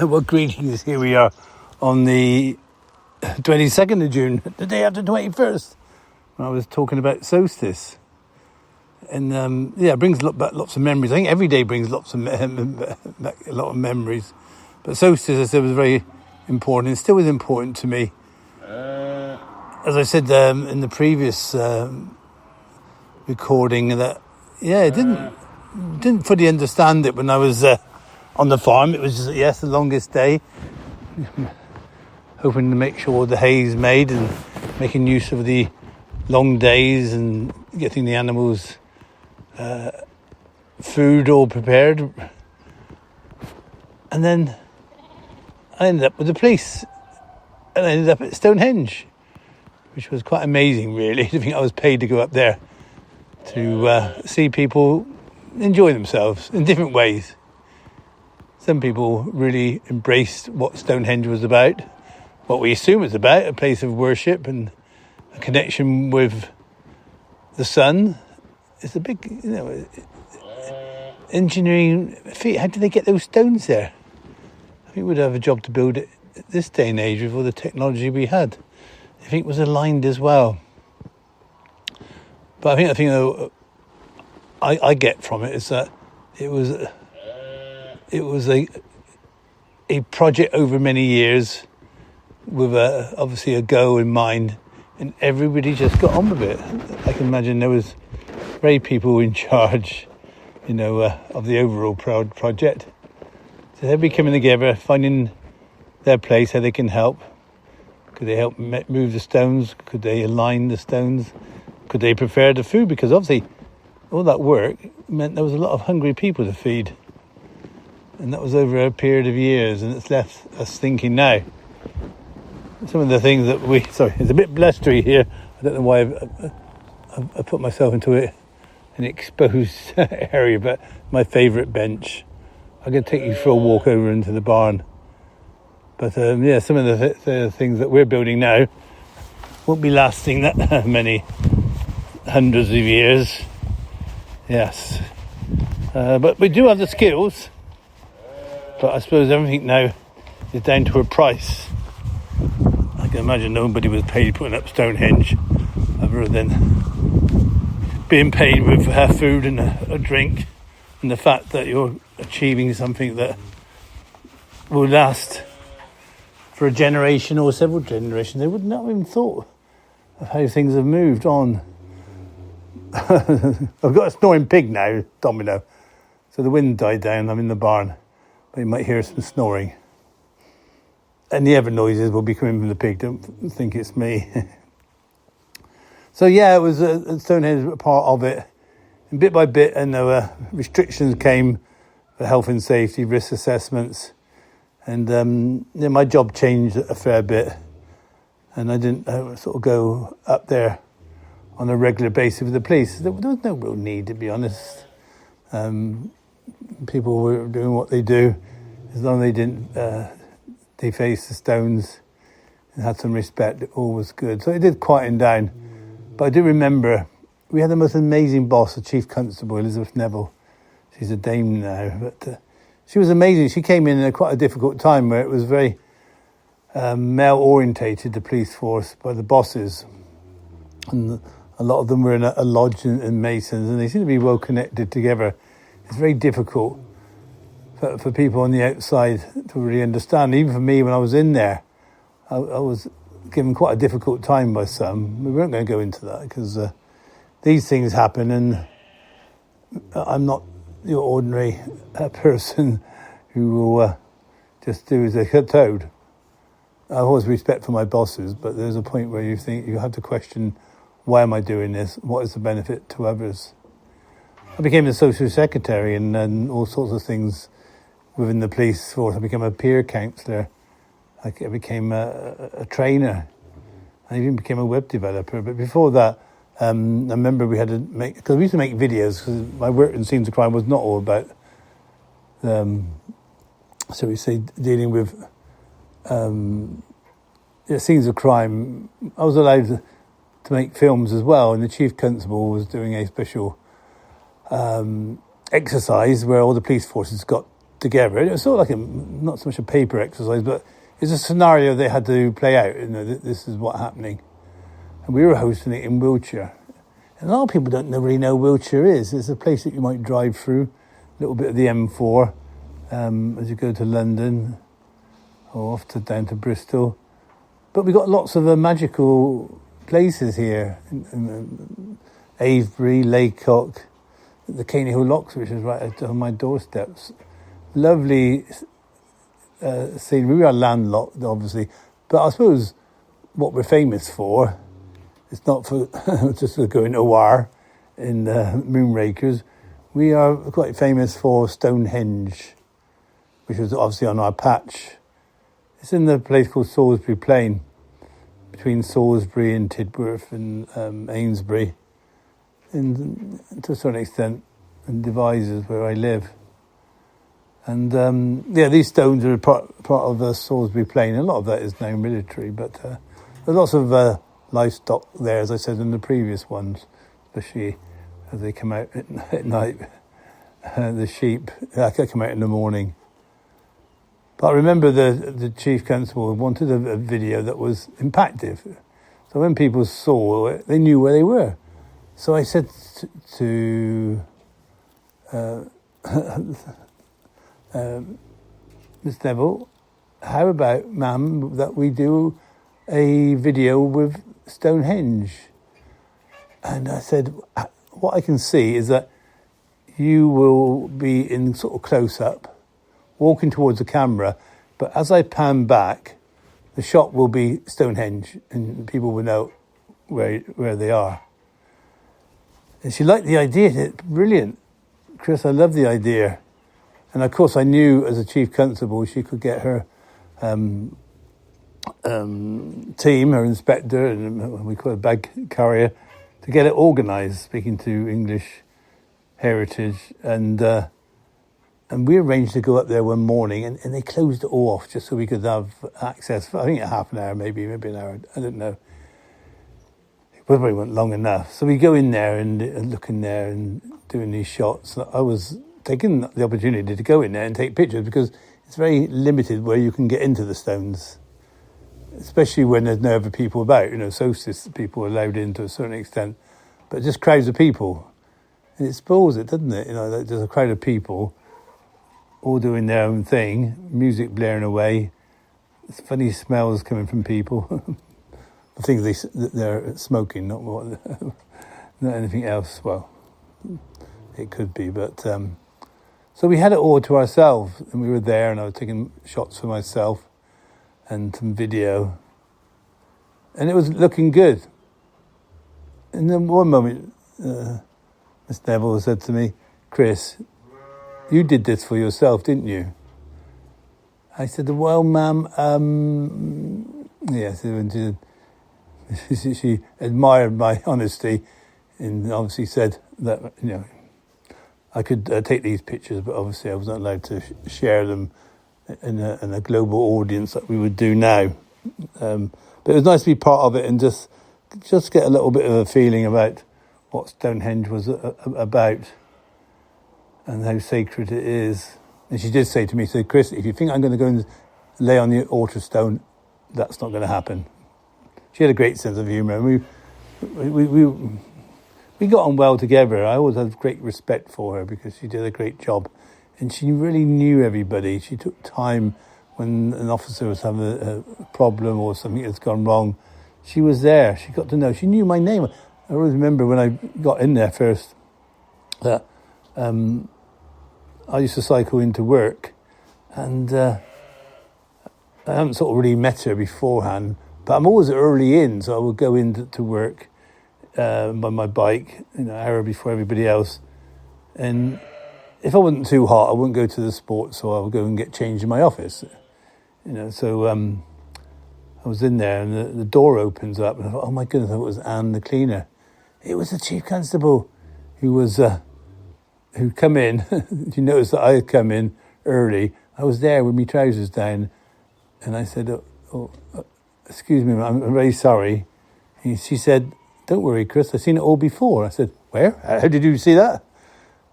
Well, greetings. Here we are on the 22nd of June, the day after 21st, when I was talking about solstice. And it brings lots of memories. I think every day brings lots of a lot of memories. But solstice, as I said, was very important. It still is important to me. As I said in the previous recording, that I didn't fully understand it when I was on the farm. It was just, the longest day. Hoping to make sure the hay's made and making use of the long days and getting the animals food all prepared. And then I ended up with the police. And I ended up at Stonehenge, which was quite amazing, really. I think I was paid to go up there to see people enjoy themselves in different ways. Some people really embraced what Stonehenge was about, what we assume it's about, a place of worship and a connection with the sun. It's a big, engineering feat. How did they get those stones there? I think we'd have a job to build it at this day and age with all the technology we had. I think it was aligned as well. But I think the thing that I get from it is that it was a project over many years with obviously a goal in mind, and everybody just got on with it. I can imagine there was very people in charge, of the overall project. So everybody coming together, finding their place, how they can help. Could they help move the stones? Could they align the stones? Could they prepare the food? Because obviously all that work meant there was a lot of hungry people to feed. And that was over a period of years, and it's left us thinking now. Some of the things that it's a bit blustery here. I don't know why I put myself into an exposed area, but my favourite bench. I'm going to take you for a walk over into the barn. But some of the things that we're building now won't be lasting that many hundreds of years. Yes. But we do have the skills. But I suppose everything now is down to a price. I can imagine nobody was paid putting up Stonehenge other than being paid with food and a drink, and the fact that you're achieving something that will last for a generation or several generations. They would not have even thought of how things have moved on. I've got a snoring pig now, Domino. So the wind died down, I'm in the barn. But you might hear some snoring. And the other noises will be coming from the pig. Don't think it's me. So it was Stonehenge part of it. And bit by bit, and there were restrictions came for health and safety, risk assessments. And my job changed a fair bit. And I didn't sort of go up there on a regular basis with the police. There was no real need, to be honest. People were doing what they do, as long as they didn't deface the stones and had some respect, it all was good. So it did quieten down. But I do remember we had the most amazing boss, the Chief Constable, Elizabeth Neville. She's a dame now, but she was amazing. She came in at quite a difficult time where it was very male-orientated, the police force, by the bosses. And a lot of them were in a lodge in Masons, and they seem to be well connected together. It's very difficult for people on the outside to really understand. Even for me, when I was in there, I was given quite a difficult time by some. We weren't going to go into that because these things happen, and I'm not your ordinary person who will just do as they're told. I have always respect for my bosses, but there's a point where you think you have to question, why am I doing this? What is the benefit to others? I became a social secretary and all sorts of things within the police force. I became a peer counsellor. I became a trainer. I even became a web developer. But before that, I remember we had to make... Because we used to make videos, because my work in Scenes of Crime was not all about... so we say dealing with scenes of crime. I was allowed to make films as well, and the Chief Constable was doing a special exercise where all the police forces got together. It was sort of like not so much a paper exercise, but it's a scenario they had to play out. This is what's happening. And we were hosting it in Wiltshire. And a lot of people don't really know Wiltshire is. It's a place that you might drive through, a little bit of the M4 as you go to London or down to Bristol. But we've got lots of magical places here. Avebury, Laycock, the Caney Hill Locks, which is right on my doorsteps. Lovely scenery. We are landlocked, obviously. But I suppose what we're famous for, it's not for just for going to war in Moonrakers. We are quite famous for Stonehenge, which was obviously on our patch. It's in the place called Salisbury Plain, between Salisbury and Tidworth and Amesbury, and to a certain extent, and Devizes, where I live. And these stones are part of Salisbury Plain. A lot of that is now military, but there's lots of livestock there, as I said in the previous ones, especially as they come out at night. The sheep come out in the morning. But I remember the chief constable wanted a video that was impactful. So when people saw it, they knew where they were. So I said to Miss Neville, how about, ma'am, that we do a video with Stonehenge? And I said, what I can see is that you will be in sort of close-up, walking towards the camera, but as I pan back, the shot will be Stonehenge, and people will know where they are. And she liked the idea. Brilliant. Chris, I love the idea. And of course, I knew as a chief constable, she could get her team, her inspector, and we call it a bag carrier, to get it organised, speaking to English Heritage. And we arranged to go up there one morning, and they closed it all off just so we could have access for, I think, half an hour, maybe an hour, I don't know. It probably wasn't long enough. So we go in there and look in there and doing these shots. I was taking the opportunity to go in there and take pictures because it's very limited where you can get into the stones, especially when there's no other people about. Solstice people are allowed in to a certain extent, but just crowds of people. And it spoils it, doesn't it? There's a crowd of people all doing their own thing, music blaring away, funny smells coming from people. I think they're smoking, not anything else. Well, it could be, but so we had it all to ourselves, and we were there, and I was taking shots for myself and some video, and it was looking good. And then one moment, Miss Neville said to me, "Chris, you did this for yourself, didn't you?" I said, "Well, ma'am, yes." And she admired my honesty, and obviously said that I could take these pictures, but obviously I wasn't allowed to share them in a global audience that we would do now. But it was nice to be part of it and just get a little bit of a feeling about what Stonehenge was about and how sacred it is. And she did say to me, "Chris, if you think I'm going to go and lay on the altar stone, that's not going to happen." She had a great sense of humour. We got on well together. I always had great respect for her because she did a great job. And she really knew everybody. She took time when an officer was having a problem or something that's gone wrong. She was there. She got to know. She knew my name. I always remember when I got in there first that I used to cycle into work, and I haven't sort of really met her beforehand, but I'm always early in, so I would go into work by my bike, an hour before everybody else. And if I wasn't too hot, I wouldn't go to the sports, so I would go and get changed in my office. So I was in there, and the door opens up, and I thought, oh my goodness, it was Anne the cleaner. It was the chief constable who come in. You notice that I had come in early. I was there with my trousers down, and I said, excuse me, I'm very sorry. And she said, "Don't worry, Chris, I've seen it all before." I said, "Where? How did you see that?"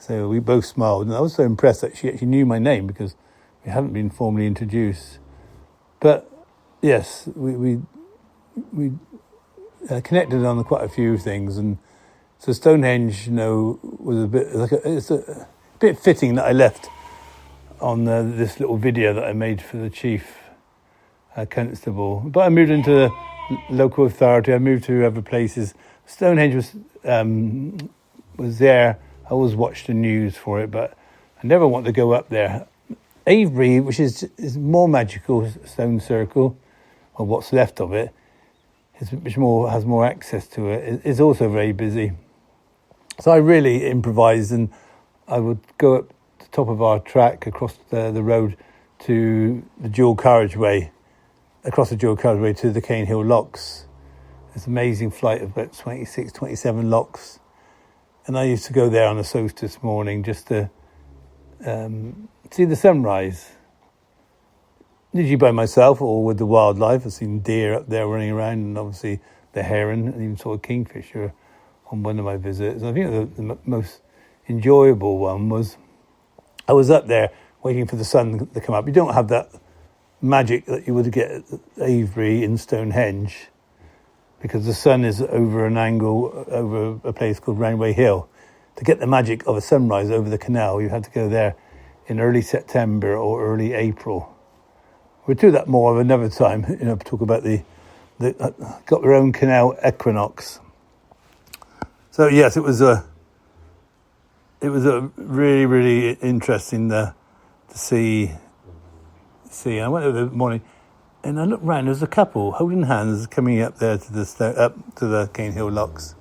So we both smiled, and I was so impressed that she actually knew my name because we hadn't been formally introduced. But yes, we connected on quite a few things, and so Stonehenge, was a bit it's a bit fitting that I left on this little video that I made for the chief constable. But I moved into the local authority. I moved to other places. Stonehenge was there. I always watched the news for it, but I never want to go up there. Avebury, which is more magical stone circle, or what's left of it, which has more access to it, is also very busy. So I really improvised, and I would go up the top of our track across the road to the dual carriageway, across the dual carriageway to the Cane Hill Locks. This amazing flight of about 26, 27 locks. And I used to go there on a solstice morning just to see the sunrise. Usually by myself or with the wildlife. I've seen deer up there running around, and obviously the heron, and even saw a kingfisher on one of my visits. I think the most enjoyable one was I was up there waiting for the sun to come up. You don't have that magic that you would get at Avebury in Stonehenge, because the sun is over an angle, over a place called Roundway Hill. To get the magic of a sunrise over the canal, you had to go there in early September or early April. We'll do that more of another time, talk about the got their own canal equinox. So yes, it was a really, really interesting to see. I went over the morning, and I looked round. There was a couple holding hands coming up there to the Cane Hill Locks.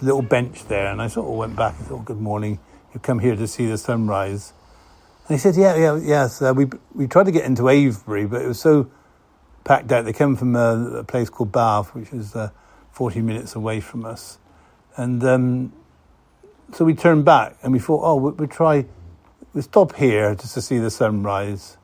A little bench there, and I sort of went back and thought, "Good morning. You come here to see the sunrise?" And he said, "Yes. We tried to get into Avebury, but it was so packed out. They come from a place called Bath, which is 40 minutes away from us, and so we turned back, and we thought, we'll stop here just to see the sunrise."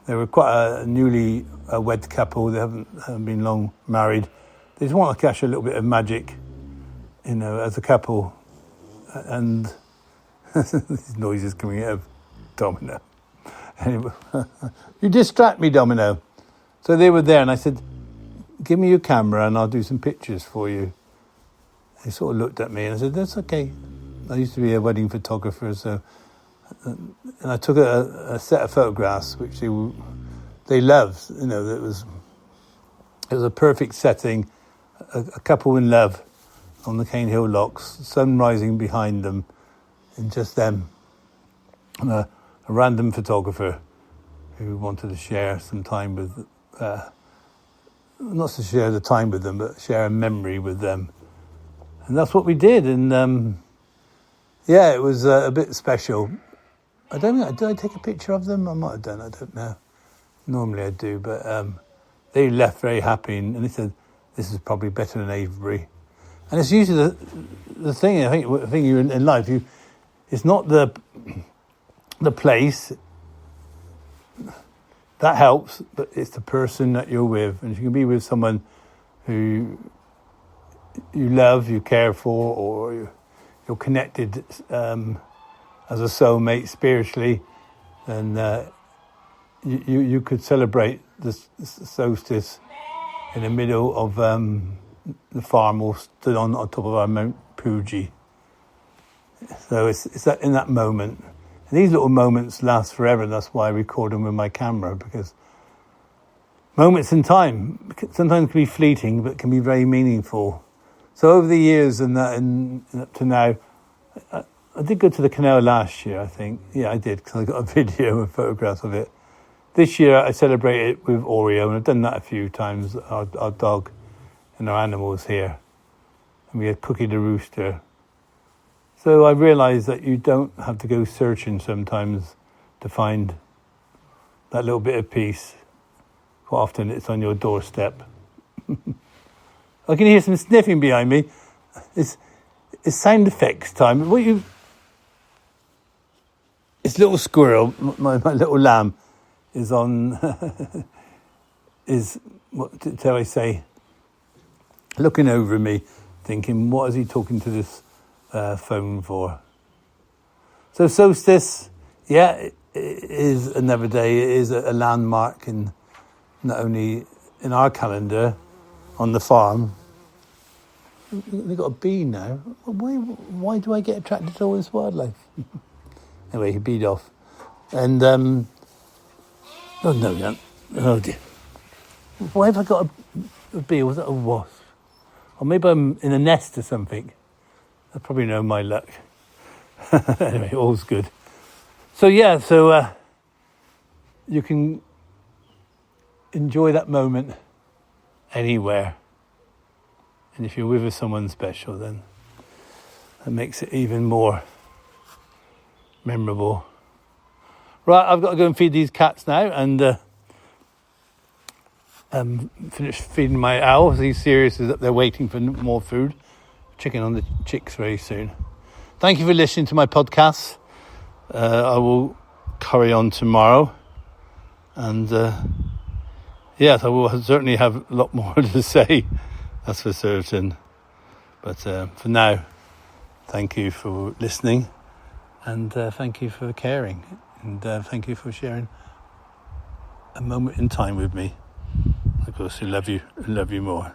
They were quite a newly wed couple. They haven't been long married. They just want to catch a little bit of magic, as a couple. And these noises coming out of Domino. Anyway, you distract me, Domino. So they were there, and I said, "Give me your camera, and I'll do some pictures for you." They sort of looked at me, and I said, "That's okay. I used to be a wedding photographer, so..." And I took a set of photographs which they loved. It was a perfect setting, a couple in love on the Cane Hill Locks, sun rising behind them, and just them, and a random photographer who wanted to share some time with, not to share the time with them, but share a memory with them, and that's what we did. And it was a bit special. I don't know, did I take a picture of them? I might have done, I don't know. Normally I do, but they left very happy, and they said, "This is probably better than Avebury." And it's usually the thing, I think you're in life, it's not the place that helps, but it's the person that you're with. And if you can be with someone who you love, you care for, or you're connected as a soulmate spiritually, then you could celebrate the solstice in the middle of the farm, or stood on top of our Mount Fuji. So it's that in that moment. And these little moments last forever, and that's why I record them with my camera, because moments in time sometimes can be fleeting, but can be very meaningful. So over the years and up to now, I did go to the canal last year, I think. Yeah, I did, because I got a video and photographs of it. This year I celebrated with Oreo, and I've done that a few times, our dog and our animals here. And we had Cookie the rooster. So I realised that you don't have to go searching sometimes to find that little bit of peace. Quite often it's on your doorstep. I can hear some sniffing behind me. It's sound effects time. This little squirrel, my little lamb, is on, what dare I say, looking over me, thinking, what is he talking to this phone for? So solstice, it is another day. It is a landmark in not only in our calendar on the farm. They've got a bee now. Why do I get attracted to all this wildlife? Anyway, he beat off. And, oh no, you don't. Oh dear. Why have I got a bee? Was it a wasp? Or maybe I'm in a nest or something. I probably know my luck. Anyway, all's good. So you can enjoy that moment anywhere. And if you're with someone special, then that makes it even more memorable. Right, I've got to go and feed these cats now and finish feeding my owls. He's serious is up there waiting for more food. Checking on the chicks very soon. Thank you for listening to my podcast. I will carry on tomorrow. And yes, I will certainly have a lot more to say. That's for certain. But for now, thank you for listening. And thank you for caring. And thank you for sharing a moment in time with me. Of course, I love you more.